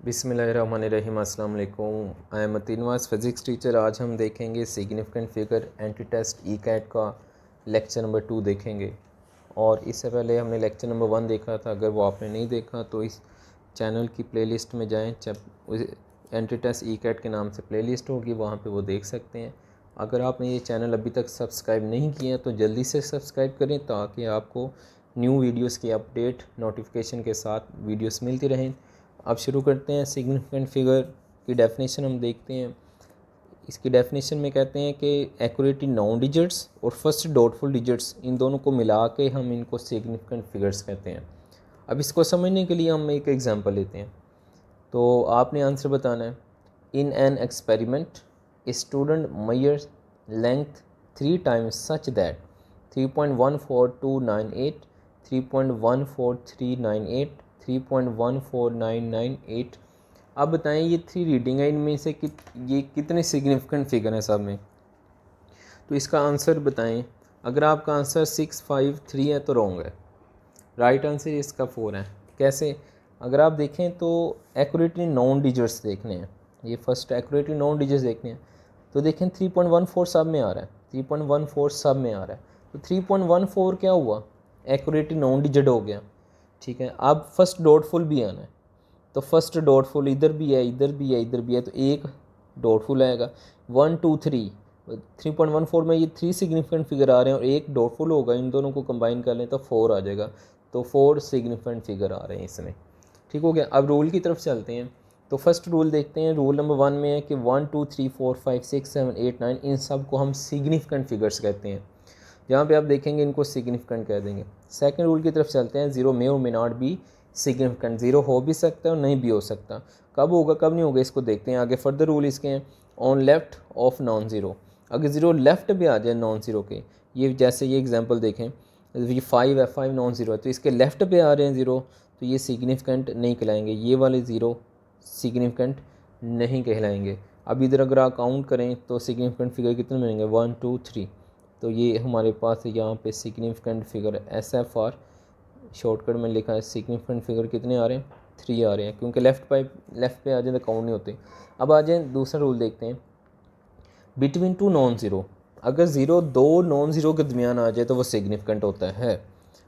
बिस्मिल्लाहिर्रहमानिर्रहीम। अस्सलाम वालेकुम। आई एम अतीनवास फिज़िक्स टीचर। आज हम देखेंगे significant figure entry test E CAT का लेक्चर नंबर 2 देखेंगे। और इससे पहले हमने लेक्चर नंबर 1 देखा था। अगर वो आपने नहीं देखा तो इस चैनल की प्लेलिस्ट में जाएं, एंटी टेस्ट ई कैट के नाम से प्लेलिस्ट होगी, वहाँ पे वो देख सकते हैं। अगर आपने ये चैनल अभी तक सब्सक्राइब नहीं किया तो जल्दी से सब्सक्राइब करें ताकि आपको न्यू वीडियोस की अपडेट नोटिफिकेशन के साथ वीडियोस मिलती रहें। अब शुरू करते हैं। सिग्निफिकेंट फिगर की डेफिनेशन हम देखते हैं। इसकी डेफिनेशन में कहते हैं कि एक्यूरेटली 9 डिजिट्स और फर्स्ट डॉटफुल डिजिट्स, इन दोनों को मिला के हम इनको सिग्निफिकेंट फिगर्स कहते हैं। अब इसको समझने के लिए हम एक एग्जांपल लेते हैं। तो आपने आंसर बताना है। In an experiment student measures length 3 times such that 3.14298, 3.14398, 3.14998। अब बताएं ये 3 रीडिंग है, इनमें से ये कितने सिग्निफिकेंट फिगर हैं सब में। तो इसका आंसर बताएं। अगर आपका आंसर 653 है तो रॉन्ग है। राइट आंसर इसका 4 है। कैसे? अगर आप देखें तो एक्यूरेटली 9 डिजिट्स देखने हैं। ये फर्स्ट एक्यूरेटली 9 डिजिट्स देखने हैं। तो देखें 3.14 सब में आ रहा है, 3.14 सब में आ रहा है। तो 3.14 क्या हुआ? एक्यूरेटली 9 डिजिट हो गया। ठीक है। अब फर्स्ट डॉटफुल भी आना है। तो फर्स्ट डॉटफुल इधर भी है, इधर भी है, इधर भी है, तो एक डॉटफुल आएगा। 1 2 3, 3.14 में ये 3 सिग्निफिकेंट फिगर आ रहे हैं और एक डॉटफुल होगा। इन दोनों को कंबाइन कर लें तो 4 आ जाएगा। तो 4 सिग्निफिकेंट फिगर आ रहे हैं इसमें। ठीक हो गया। अब रूल की तरफ चलते हैं। तो फर्स्ट रूल देखते हैं। रूल नंबर 1 में है कि 1 2 3 4 5 6 7 8 9 इन सब को हम सिग्निफिकेंट फिगर्स कहते हैं। जहाँ पे आप देखेंगे इनको सिग्निफिकेंट कह देंगे। सेकंड रूल की तरफ चलते हैं। 0 मे और मे नॉट बी सिग्निफिकेंट। 0 हो भी सकता है और नहीं भी हो सकता। कब होगा कब नहीं होगा इसको देखते हैं आगे। फर्दर रूल इसके हैं। On left of non zero, अगर ज़ीरो लेफ्ट पे आ जाए नॉन ज़ीरो के, ये जैसे ये एग्जांपल देखें, ये 5 है, 5 नॉन ज़ीरो है, तो इसके लेफ़्ट पे आ रहे हैं ज़ीरो, तो ये सिग्निफिकेंट नहीं कहलाएंगे। ये वाले ज़ीरो सिग्निफिकेंट नहीं कहलाएंगे। अब इधर अगर आप काउंट करें तो सिग्निफिकेंट फिगर कितने मिलेंगे? 1 2 3। तो ये हमारे पास यहाँ पे सिग्निफिकेंट फिगर SFR शॉर्टकट में लिखा है। सिग्निफिकेंट फिगर कितने आ रहे हैं? 3 आ रहे हैं, क्योंकि लेफ़्ट पे आ जाए तो काउंट नहीं होते। अब आ जाए दूसरा रूल देखते हैं। बिटवीन 2 नॉन ज़ीरो, अगर ज़ीरो 2 नॉन ज़ीरो के दरमियान आ जाए तो वो सिग्निफिकेंट होता है।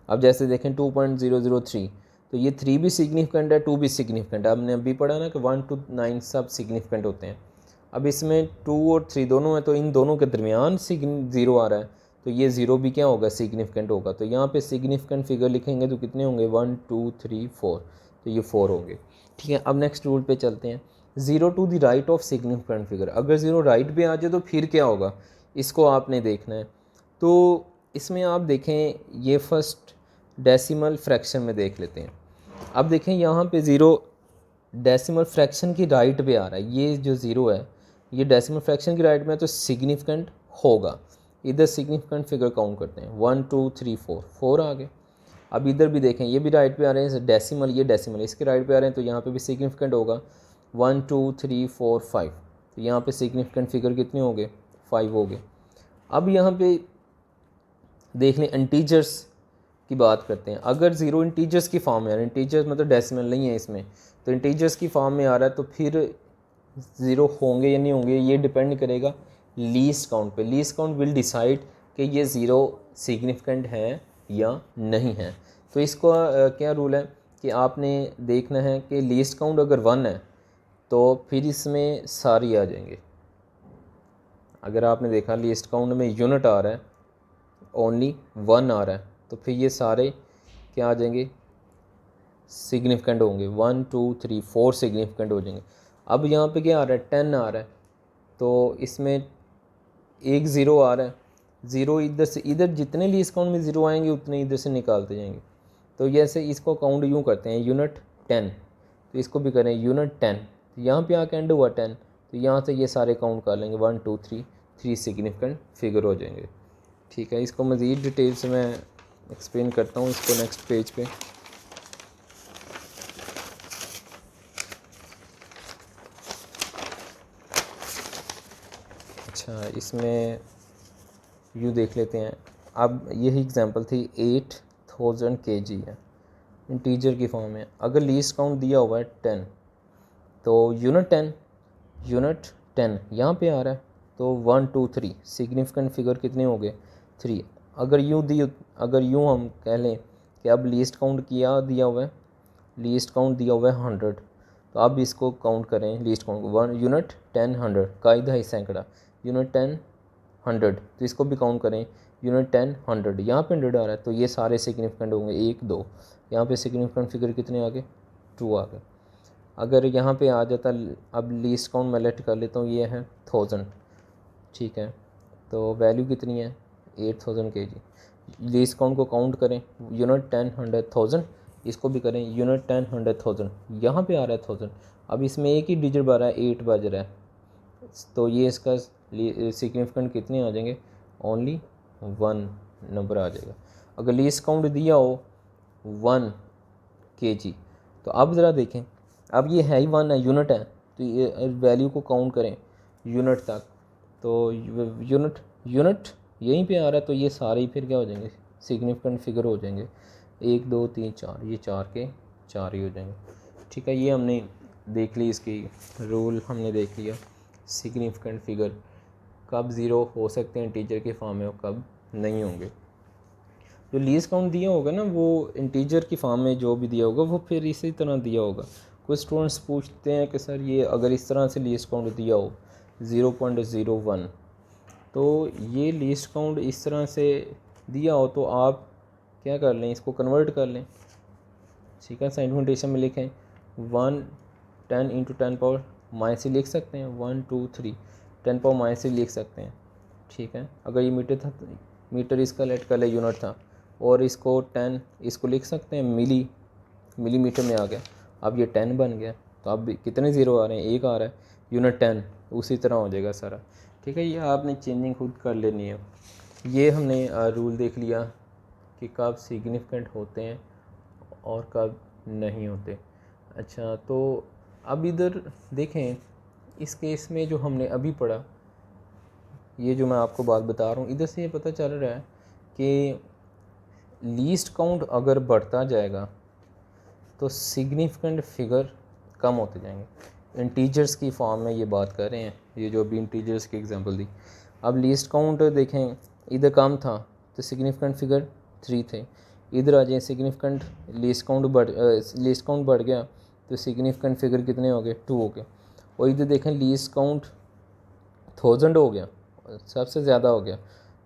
अब जैसे देखें 2.003, तो ये 3 भी सिग्निफिकेंट है, 2 भी सिग्निफिकेंट है। हमने अभी पढ़ा ना कि 1 to 9 सब सिग्निफिकेंट होते हैं। अब इसमें 2 और 3 दोनों हैं, तो इन दोनों के दरमियान ज़ीरो आ रहा है, तो ये ज़ीरो भी क्या होगा? सिग्निफिकेंट होगा। तो यहाँ पे सिग्निफिकेंट फिगर लिखेंगे तो कितने होंगे? 1 2 3 4, तो ये 4 होंगे। ठीक है। अब नेक्स्ट रूल पे चलते हैं। 0 to the right of significant figure, अगर 0 राइट पे आ जाए तो फिर क्या होगा, इसको आपने देखना है। तो इसमें आप देखें, ये फर्स्ट डेसिमल फ्रैक्शन में देख लेते हैं। अब देखें यहाँ पे 0 डेसिमल फ्रैक्शन की राइट पे आ रहा है। ये जो 0 है ये डेसिमल फ्रैक्शन की राइट में है, तो सिग्निफिकेंट होगा। इधर सिग्निफिकेंट फिगर काउंट करते हैं। 1 2 3 4, 4 आ गए। अब इधर भी देखें, ये भी राइट पे आ रहे हैं डेसिमल, ये डेसिमल इसके राइट पे आ रहे हैं, तो यहाँ पे भी सिग्निफिकेंट होगा। 1 2 3 4 5, तो यहाँ पे सिग्निफिकेंट फिगर कितने हो गए? 5 हो गए। अब यहाँ पे देख लें इंटीजर्स की बात करते हैं। अगर 0 इंटीजर्स की फॉर्म में आ रहा है, इंटीजर्स मतलब डेसिमल नहीं है इसमें, तो इंटीजर्स की फॉर्म में आ रहा है, तो फिर 0 होंगे या नहीं होंगे ये डिपेंड करेगा लीस्ट काउंट पे। लीस्ट काउंट विल डिसाइड कि ये 0 सिग्निफिकेंट है या नहीं है। तो इसको क्या रूल है कि आपने देखना है कि लीस्ट काउंट अगर 1 है तो फिर इसमें सारी आ जाएंगे। अगर आपने देखा लीस्ट काउंट में यूनिट आ रहा है, ओनली 1 आ रहा है, तो फिर ये सारे क्या आ जाएंगे? सिग्निफिकेंट होंगे। 1 2 3 4 सिग्निफिकेंट हो जाएंगे। अब यहाँ पे क्या आ रहा है? 10 आ रहा है, तो इसमें एक 0 आ रहा है। 0 इधर से, इधर जितने लीस्ट काउंट में 0 आएंगे उतने इधर से निकालते जाएंगे। तो जैसे इसको काउंट यूँ करते हैं, यूनिट 10, तो इसको भी करें यूनिट 10, तो यहाँ पे आके एंड हुआ 10, तो यहाँ से ये सारे काउंट कर लेंगे। 1 2 3, 3 सिग्निफिकेंट फिगर हो जाएंगे। ठीक है। इसको मज़ीद डिटेल से मैं एक्सप्लेन करता हूँ इसको नेक्स्ट पेज पे। अच्छा, इसमें व्यू देख लेते हैं। अब यही एग्जांपल थी। 8000 kg है, इंटीजर की फॉर्म में। अगर लीस्ट काउंट दिया हुआ है 10, तो यूनिट 10 यहाँ पे आ रहा है, तो 1 2 3 सिग्निफिकेंट फिगर कितने हो गए 3। अगर यूँ हम कह लें कि अब लीस्ट काउंट दिया हुआ है, लीस्ट काउंट दिया हुआ है 100, तो अब इसको काउंट करें लीस्ट काउंट 1 यूनिट 10 100 का इधर सैकड़ा यूनिट 10 100, तो इसको भी काउंट करें यूनिट 10 100, यहाँ पे 100 आ रहा है, तो ये सारे सिग्निफिकेंट होंगे 1 2, यहाँ पे सिग्निफिकेंट फिगर कितने आ गए 2 आ गए। अगर यहाँ पे आ जाता, अब लीस्ट काउंट मैं लेट कर लेता हूँ, ये है 1000, ठीक है, तो वैल्यू कितनी है 8000 kg। लीस्ट काउंट को काउंट करें यूनिट 10 100 1000, इसको भी करें यूनिट 10 100 1000, यहाँ पे आ रहा है 1000। अब इसमें एक ही डिजिट बज रहा है 8 बज रहा है, तो ये इसका सिग्निफिकेंट कितने आ जाएंगे ओनली 1 नंबर आ जाएगा। अगर लीस्ट काउंट दिया हो 1 kg, तो अब ज़रा देखें, अब ये है ही 1 है, यूनिट है, तो ये वैल्यू को काउंट करें यूनिट तक, तो यूनिट यहीं पे आ रहा है, तो ये सारे ही फिर क्या हो जाएंगे सिग्निफिकेंट फिगर हो जाएंगे 1 2 3 4, ये 4 के 4 ही हो जाएंगे। ठीक है, ये हमने देख ली, इसकी रूल हमने देख लिया। सिग्निफिकेंट फिगर कब ज़ीरो हो सकते हैं इंटीजर के फॉर्म में और कब नहीं होंगे। जो लीस्ट काउंट दिया होगा ना, वो इंटीजर की फॉर्म में जो भी दिया होगा वो फिर इसी तरह दिया होगा। कुछ स्टूडेंट्स पूछते हैं कि सर ये अगर इस तरह से लीस्ट काउंट दिया हो 0.01, तो ये लीस्ट काउंट इस तरह से दिया हो तो आप क्या कर लें, इसको कन्वर्ट कर लें। ठीक है, साइन नोटेशन में लिखें 1 10 × 10 पावर माइनस लिख सकते हैं, 1 2 3 10 पावर माइनस लिख सकते हैं। ठीक है, अगर ये मीटर था, मीटर इसका लेट कर ले यूनिट था, और इसको 10 इसको लिख सकते हैं मिलीमीटर में आ गया, अब ये 10 बन गया, तो अब कितने ज़ीरो आ रहे हैं, एक आ रहा है, यूनिट 10 उसी तरह हो जाएगा सारा। ठीक है, ये आपने चेंजिंग खुद कर लेनी है। ये हमने रूल देख लिया कि कब सिग्निफिकेंट होते हैं और कब नहीं होते। अच्छा, तो अब इधर देखें, इस केस में जो हमने अभी पढ़ा, ये जो मैं आपको बात बता रहा हूँ, इधर से ये पता चल रहा है कि लीस्ट काउंट अगर बढ़ता जाएगा तो सिग्निफिकेंट फिगर कम होते जाएंगे। इंटीजर्स की फॉर्म में ये बात कर रहे हैं, ये जो अभी इंटीजर्स की एग्जांपल दी। अब लीस्ट काउंट देखें, इधर कम था तो सिग्निफिकेंट फिगर 3 थे, इधर आ जाए सिग्निफिकेंट लीस्ट काउंट बढ़ गया तो सिग्निफिकेंट फिगर कितने हो गए 2 हो गए। और इधर देखें लीस्ट काउंट 1000 हो गया, सबसे ज़्यादा हो गया,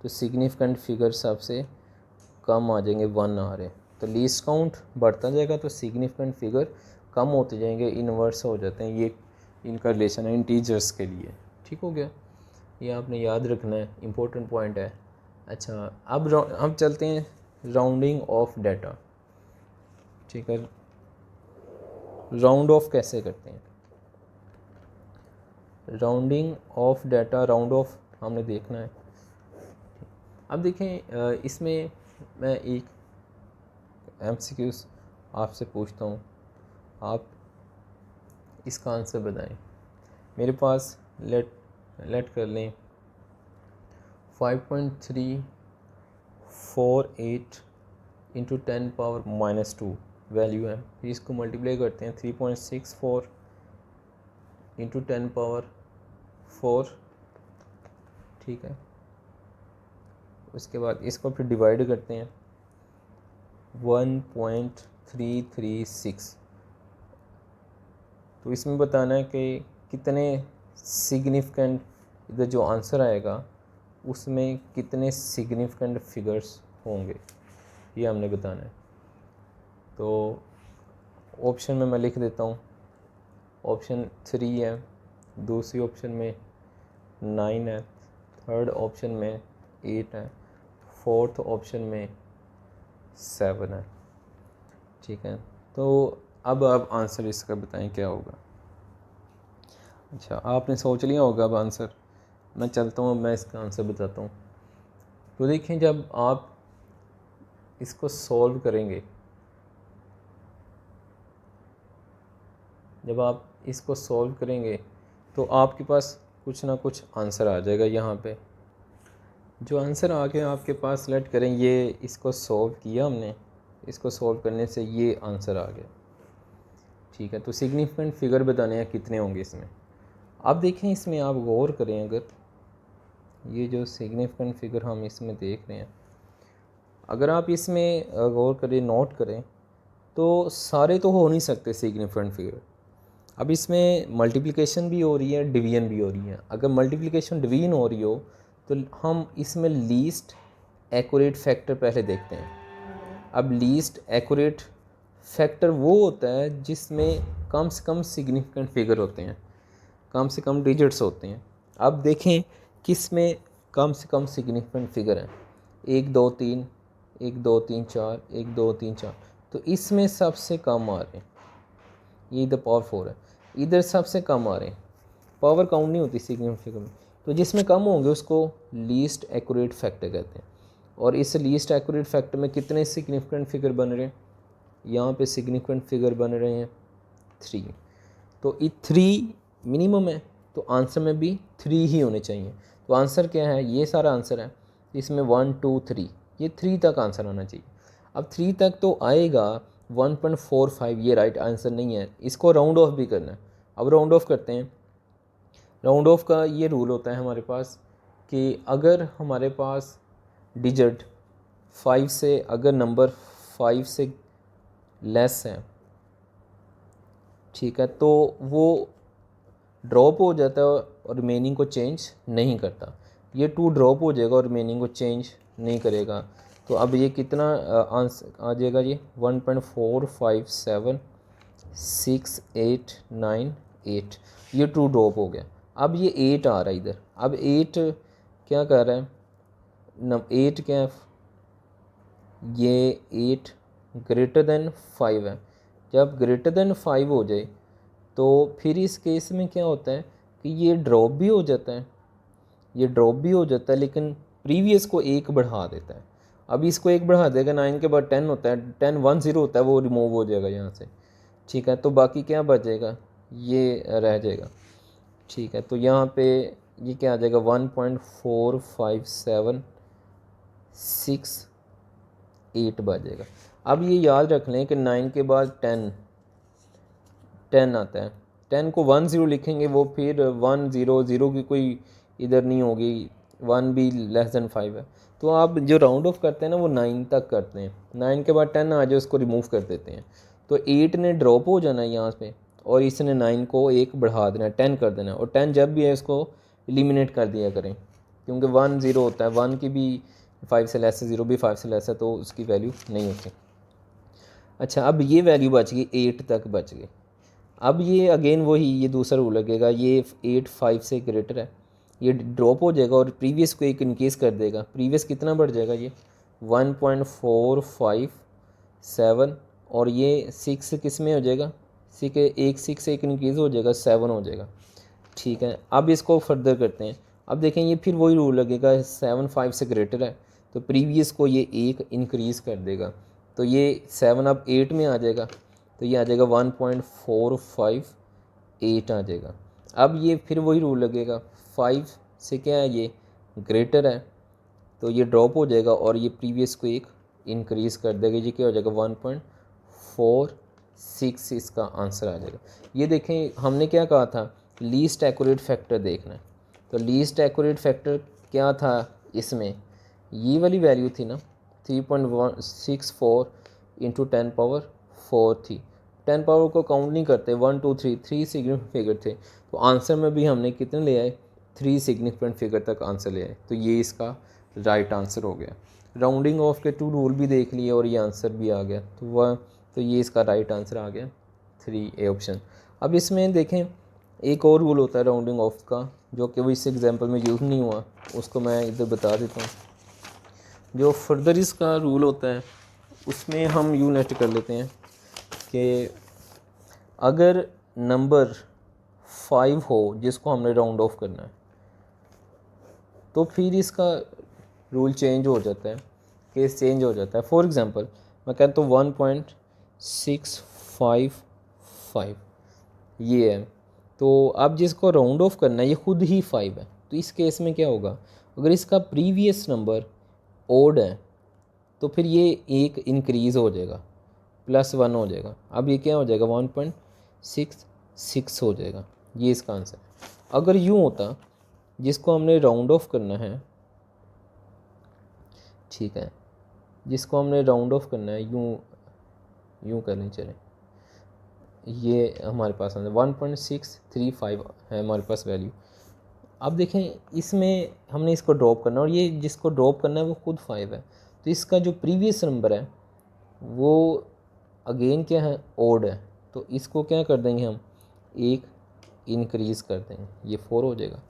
तो सिग्निफिकेंट फिगर सबसे कम आ जाएंगे 1 आ रहे। तो लीस्ट काउंट बढ़ता जाएगा तो सिग्निफिकेंट फिगर कम होते जाएंगे, इन्वर्स हो जाते हैं। ये इनका रिलेशन है इंटीजर्स के लिए। ठीक हो गया, ये आपने याद रखना है, इम्पोर्टेंट पॉइंट है। अच्छा, अब हम चलते हैं राउंडिंग ऑफ डाटा। ठीक है, राउंड ऑफ कैसे करते हैं, rounding off data, round of हमने देखना है। अब देखें, इसमें मैं एक MCQs आपसे पूछता हूँ, आप इसका आंसर बताएं। मेरे पास लेट कर लें 5.348 × 10 पावर -2 वैल्यू है, फिर इसको मल्टीप्लाई करते हैं 3.64 × 10 पावर 4। ठीक है, उसके बाद इसको फिर डिवाइड करते हैं 1.336। तो इसमें बताना है कि कितने सिग्निफिकेंट, इधर जो आंसर आएगा उसमें कितने सिग्निफिकेंट फिगर्स होंगे, ये हमने बताना है। तो ऑप्शन में मैं लिख देता हूँ, ऑप्शन 3 है, दूसरी ऑप्शन में 9 है, थर्ड ऑप्शन में 8 है, फोर्थ ऑप्शन में 7 है। ठीक है, तो अब आप आंसर इसका बताएं क्या होगा। अच्छा, आपने सोच लिया होगा अब आंसर, मैं चलता हूँ, मैं इसका आंसर बताता हूँ। तो देखें, जब आप इसको सॉल्व करेंगे, तो आपके पास कुछ ना कुछ आंसर आ जाएगा। यहाँ पे जो आंसर आ गया आपके पास, लेट करें ये इसको सॉल्व किया हमने, इसको सॉल्व करने से ये आंसर आ गया। ठीक है, तो सिग्निफिकेंट फिगर बताने हैं कितने होंगे इसमें। अब देखें इसमें आप गौर करें, अगर ये जो सिग्निफिकेंट फिगर हम इसमें देख रहे हैं, अगर आप इसमें गौर करें, नोट करें, तो सारे तो हो नहीं सकते सिग्निफिकेंट फिगर। अब इसमें मल्टीप्लिकेशन भी हो रही है, डिवीजन भी हो रही है। अगर मल्टीप्लिकेशन डिवीजन हो रही हो तो हम इसमें लीस्ट एक्यूरेट फैक्टर पहले देखते हैं। अब लीस्ट एक्यूरेट फैक्टर वो होता है जिसमें कम से कम सिग्निफिकेंट फिगर होते हैं, कम से कम डिजिट्स होते हैं। अब देखें किस में कम से कम सिग्निफिकेंट फिगर है, 1 2 3, 1 2 3 4, 1 2 3 4, तो इसमें सबसे कम आ रहे हैं, ये इधर पावर 4 है, इधर सबसे कम आ रहे हैं। पावर काउंट नहीं होती सिग्निफिकेंट फिगर में, तो जिसमें कम होंगे उसको लीस्ट एक्यूरेट फैक्टर कहते हैं। और इस लीस्ट एक्यूरेट फैक्टर में कितने सिग्निफिकेंट फिगर बन रहे हैं, यहाँ पे सिग्निफिकेंट फिगर बन रहे हैं 3, तो 3 मिनिमम है, तो आंसर में भी 3 ही होने चाहिए। तो आंसर क्या है, ये सारा आंसर है, इसमें 1 2 3, ये 3 तक आंसर आना चाहिए। अब 3 तक तो आएगा, 1.45 ये राइट आंसर नहीं है, इसको राउंड ऑफ भी करना है। अब राउंड ऑफ करते हैं। राउंड ऑफ का ये रूल होता है हमारे पास कि अगर हमारे पास डिजिट 5 से, अगर नंबर 5 से लेस है, ठीक है, तो वो ड्रॉप हो जाता है और रिमेनिंग को चेंज नहीं करता। ये 2 ड्रॉप हो जाएगा और रिमेनिंग को चेंज नहीं करेगा। तो अब ये कितना आंसर आ जाएगा, ये 1.457689 ये 2 ड्रॉप हो गया। अब ये 8 आ रहा है इधर। अब 8 क्या कर रहा है, 8 क्या है, ये 8 ग्रेटर देन 5 है। जब ग्रेटर देन 5 हो जाए तो फिर इस केस में क्या होता है कि ये ड्रॉप भी हो जाता है, ये ड्रॉप भी हो जाता है, लेकिन प्रीवियस को 1 बढ़ा देता है। अब इसको 1 बढ़ा देगा, 9 के बाद 10 होता है, 10 1 0 होता है, वो रिमूव हो जाएगा यहाँ से, ठीक है। तो बाकी क्या बचेगा, ये रह जाएगा, ठीक है। तो यहाँ पे ये क्या आ जाएगा, 1.4576 बचेगा। अब ये याद रख लें कि 9 के बाद 10 आता है, 10 को 1 0 लिखेंगे, वो फिर 1 0 0 की कोई इधर नहीं होगी, 1 भी लेस देन 5 है। तो आप जो राउंड ऑफ करते हैं ना वो 9 तक करते हैं, 9 के बाद 10 आ जाए उसको रिमूव कर देते हैं। तो 8 ने ड्रॉप हो जाना है यहाँ पे, और इसने 9 को 1 बढ़ा देना है, 10 कर देना है। और 10 जब भी है इसको एलिमिनेट कर दिया करें, क्योंकि 1 0 होता है, 1 की भी 5 से लेस है, 0 भी 5 से लेस है, तो उसकी वैल्यू नहीं होती। अच्छा, अब ये वैल्यू बच गई, 8 तक बच गई। अब ये अगेन वही, ये दूसरा रूल लगेगा, ये 8 5 से ग्रेटर है, ये ड्रॉप हो जाएगा और प्रीवियस को 1 इनक्रीज़ कर देगा। प्रीवियस कितना बढ़ जाएगा, ये 1.457, और ये 6 किस में हो जाएगा, 6 से 1 इनक्रीज़ हो जाएगा, 7 हो जाएगा, ठीक है। अब इसको फर्दर करते हैं। अब देखें ये फिर वही रूल लगेगा, 7 5 से ग्रेटर है तो प्रीवियस को ये 1 इनक्रीज़ कर देगा, तो ये 7 अब 8 में आ जाएगा, तो ये आ जाएगा 1.458 आ जाएगा। अब ये फिर वही रूल लगेगा, 5 से क्या है, ये ग्रेटर है, तो ये ड्रॉप हो जाएगा और ये प्रीवियस को 1 इंक्रीज़ कर देगा, ये क्या हो जाएगा 1.46 इसका आंसर आ जाएगा। ये देखें हमने क्या कहा था, लीस्ट एक्यूरेट फैक्टर देखना है। तो लीस्ट एक्यूरेट फैक्टर क्या था इसमें, ये वाली वैल्यू थी ना, 3.164 इंटू 10 पावर 4 थी। 10 पावर को काउंट नहीं करते, 1 2 3 3 सिग्निफिकेंट फिगर थे, तो आंसर में भी हमने कितने ले आए, 3 सिग्निफिकेंट फिगर तक आंसर ले आए, तो ये इसका राइट आंसर हो गया। राउंडिंग ऑफ के 2 रूल भी देख लिए और ये आंसर भी आ गया, तो ये इसका राइट आंसर आ गया 3A ऑप्शन। अब इसमें देखें एक और रूल होता है राउंडिंग ऑफ का, जो कि वो इस एग्जाम्पल में यूज़ नहीं हुआ, उसको मैं इधर बता देता हूँ। जो फर्दर इसका रूल होता है उसमें हम यूँ नेट कर लेते हैं कि अगर नंबर 5 हो जिसको हमने राउंड ऑफ करना है, तो फिर इसका रूल चेंज हो जाता है, केस चेंज हो जाता है। फॉर एग्ज़ाम्पल मैं कहता हूँ 1.655 ये है, तो अब जिसको राउंड ऑफ करना है ये खुद ही 5 है, तो इस केस में क्या होगा, अगर इसका प्रीवियस नंबर ओड है तो फिर ये 1 इंक्रीज़ हो जाएगा, +1 हो जाएगा। अब ये क्या हो जाएगा 6 6 हो जाएगा, ये इसका आंसर है। अगर यूँ होता, जिसको हमने राउंड ऑफ करना है, ठीक है, जिसको हमने राउंड ऑफ करना है, यूँ करने चले, ये हमारे पास आंसर 1.635 है हमारे पास वैल्यू। अब देखें इसमें हमने इसको ड्रॉप करना है, और ये जिसको ड्रॉप करना है वो खुद 5 है, तो इसका जो प्रीवियस नंबर है वो अगेन क्या है, ओड है, तो इसको क्या कर देंगे हम, एक इंक्रीज़ कर देंगे, ये 4 हो जाएगा,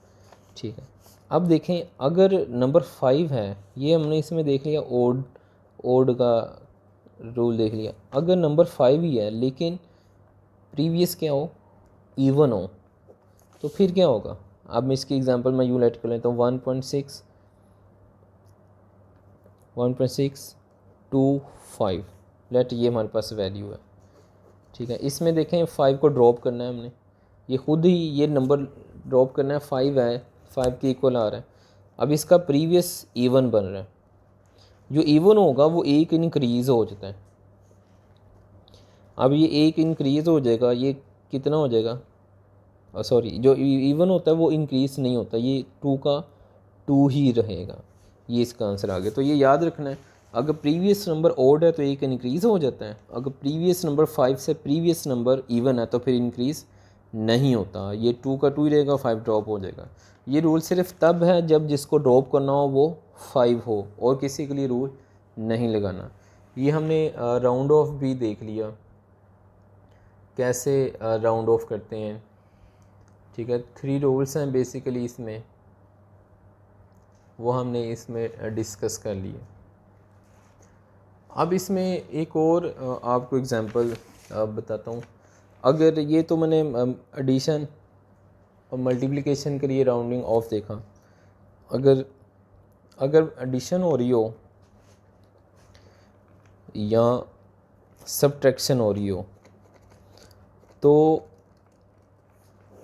ठीक है। अब देखें अगर नंबर 5 है, ये हमने इसमें देख लिया ओड का रूल देख लिया। अगर नंबर 5 ही है लेकिन प्रीवियस क्या हो, इवन हो, तो फिर क्या होगा। अब मैं इसकी एग्जांपल मैं यूँ लेट कर लेता हूँ 1.625 लेट, ये हमारे पास वैल्यू है, ठीक है। इसमें देखें 5 को ड्रॉप करना है हमने, ये खुद ही ये नंबर ड्रॉप करना है, 5 है, 5 के इक्वल आ रहा है। अब इसका प्रीवियस इवन बन रहा है, जो इवन होगा वो एक इंक्रीज़ हो जाता है। अब ये एक इंक्रीज़ हो जाएगा, ये कितना हो जाएगा, सॉरी, जो इवन होता है वो इंक्रीज़ नहीं होता, ये 2 का 2 ही रहेगा, ये इसका आंसर आ गया। तो ये याद रखना है, अगर प्रीवियस नंबर ओड है तो एक इंक्रीज़ हो जाता है, अगर प्रीवियस नंबर 5 से प्रीवियस नंबर इवन है तो फिर इंक्रीज़ नहीं होता, ये 2 का 2 ही रहेगा, 5 ड्रॉप हो जाएगा। ये रूल सिर्फ तब है जब जिसको ड्रॉप करना हो वो 5 हो, और किसी के लिए रूल नहीं लगाना। ये हमने राउंड ऑफ भी देख लिया, कैसे राउंड ऑफ करते हैं, ठीक है। 3 रूल्स हैं बेसिकली इसमें, वो हमने इसमें डिस्कस कर लिए। अब इसमें एक और आपको एग्जांपल बताता हूँ। अगर ये तो मैंने एडिशन और मल्टीप्लिकेशन के लिए राउंडिंग ऑफ देखा, अगर एडिशन हो रही हो या सब्ट्रैक्शन हो रही हो तो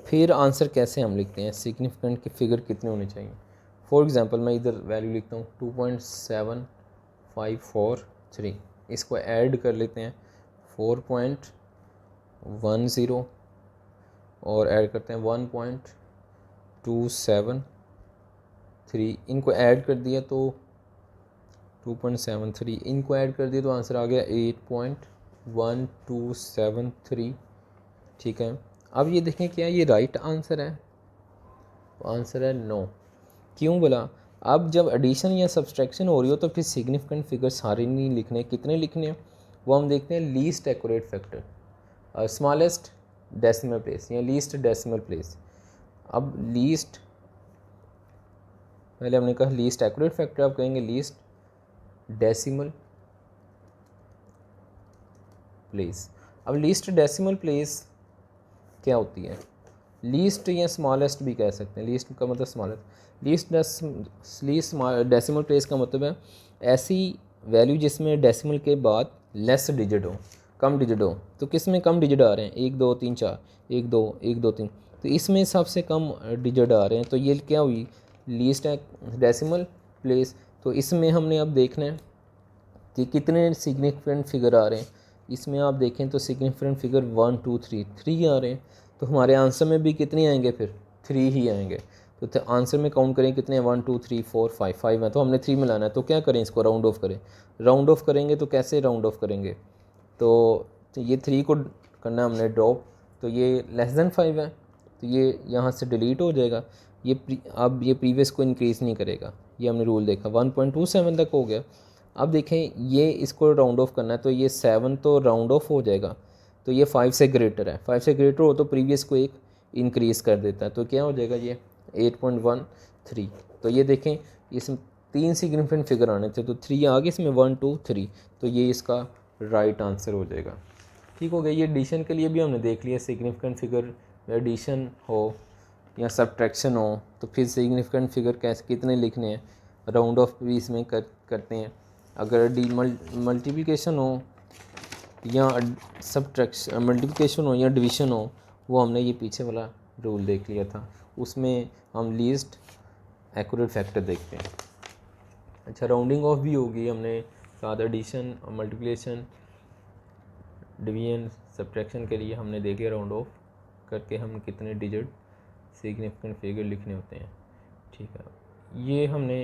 फिर आंसर कैसे हम लिखते हैं, सिग्निफिकेंट के फिगर कितने होने चाहिए। फॉर एग्ज़ाम्पल मैं इधर वैल्यू लिखता हूँ 2.7543, इसको ऐड कर लेते हैं 4.10 और ऐड करते हैं 1.273, इनको ऐड कर दिया तो 2.73, इनको ऐड कर दिया तो आंसर आ गया 8.1273, ठीक है। अब ये देखें क्या ये राइट आंसर है, तो आंसर है नो। क्यों बोला, अब जब एडिशन या सब्सट्रैक्शन हो रही हो तो फिर सिग्निफिकेंट फिगर सारे नहीं लिखने, कितने लिखने हैं वो हम देखते हैं, least accurate factor, smallest decimal place या लीस्ट डेसिमल प्लेस। अब लीस्ट, पहले हमने कहा लीस्ट एक्यूरेट फैक्टर, अब कहेंगे लीस्ट डेसिमल प्लेस। अब लीस्ट डेसिमल प्लेस क्या होती है, लीस्ट या स्मॉलेस्ट भी कह सकते हैं, लीस्ट का मतलब स्मॉलेस्ट, लीस्ट डेसिमल प्लेस का मतलब है ऐसी वैल्यू जिसमें डेसिमल के बाद लेस डिजिट हो, कम डिजिट हो। तो किस में कम डिजिट आ रहे हैं, 1 2 3 4, 1 2 1 2 3, तो इसमें सबसे कम डिजिट आ रहे हैं, तो ये क्या हुई, लीस्ट डेसिमल प्लेस। तो इसमें हमने अब देखना है कि कितने सिग्निफिकेंट फिगर आ रहे हैं। इसमें आप देखें तो सिग्निफिकेंट फिगर 1 2 3 3 आ रहे हैं, तो हमारे आंसर में भी कितने आएंगे, फिर 3 ही आएंगे। तो आंसर में काउंट करें कितने, 1 2 3 4 5 5 है, तो हमने 3 मिलाना है, तो क्या करें, इसको राउंड ऑफ करें। राउंड ऑफ करेंगे तो कैसे राउंड ऑफ करेंगे, तो ये 3 को करना है हमने ड्रॉप, तो ये लेस देन 5 है, तो ये यहाँ से डिलीट हो जाएगा। अब ये प्रीवियस को इंक्रीज़ नहीं करेगा, ये हमने रूल देखा, 1.27 तक हो गया। अब देखें ये इसको राउंड ऑफ करना है, तो ये 7 तो राउंड ऑफ हो जाएगा, तो ये 5 से ग्रेटर है, 5 से ग्रेटर हो तो प्रीवियस को एक इंक्रीज़ कर देता है, तो क्या हो जाएगा ये 8.13। तो ये देखें इसमें 3 सिग्निफिकेंट फिगर आने थे, तो 3 आ गए इसमें, 1 2 3, तो ये इसका राइट आंसर हो जाएगा। ठीक हो गया। ये एडिशन के लिए भी हमने देख लिया, सिग्निफिकेंट फिगर एडिशन हो या सब्ट्रैक्शन हो तो फिर सिग्निफिकेंट फिगर कैसे कितने लिखने हैं, राउंड ऑफ भी इसमें करते हैं। अगर मल्टीप्लिकेशन हो या सब्ट्रैक्शन, मल्टीप्लिकेशन हो या डिवीज़न हो, वो हमने ये पीछे वाला रूल देख लिया था, उसमें हम लीस्ट एक्यूरेट फैक्टर देखते हैं। अच्छा, राउंडिंग ऑफ भी होगी, हमने साथ एडिशन, मल्टीप्लिकेशन, डिवीजन, सब्ट्रैक्शन के लिए हमने देख लिया राउंड ऑफ करके हम कितने डिजिट सिग्निफिकेंट फिगर लिखने होते हैं। ठीक है, ये हमने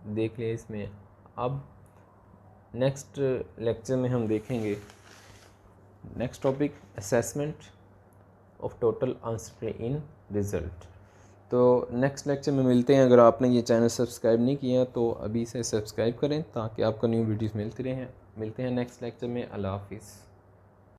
देख लिया इसमें। अब नेक्स्ट लेक्चर में हम देखेंगे next topic assessment of total answer in result. तो नेक्स्ट लेक्चर में मिलते हैं। अगर आपने ये चैनल सब्सक्राइब नहीं किया तो अभी से सब्सक्राइब करें ताकि आपको न्यू वीडियोस मिलते हैं नेक्स्ट लेक्चर में। अल्लाह हाफिज़।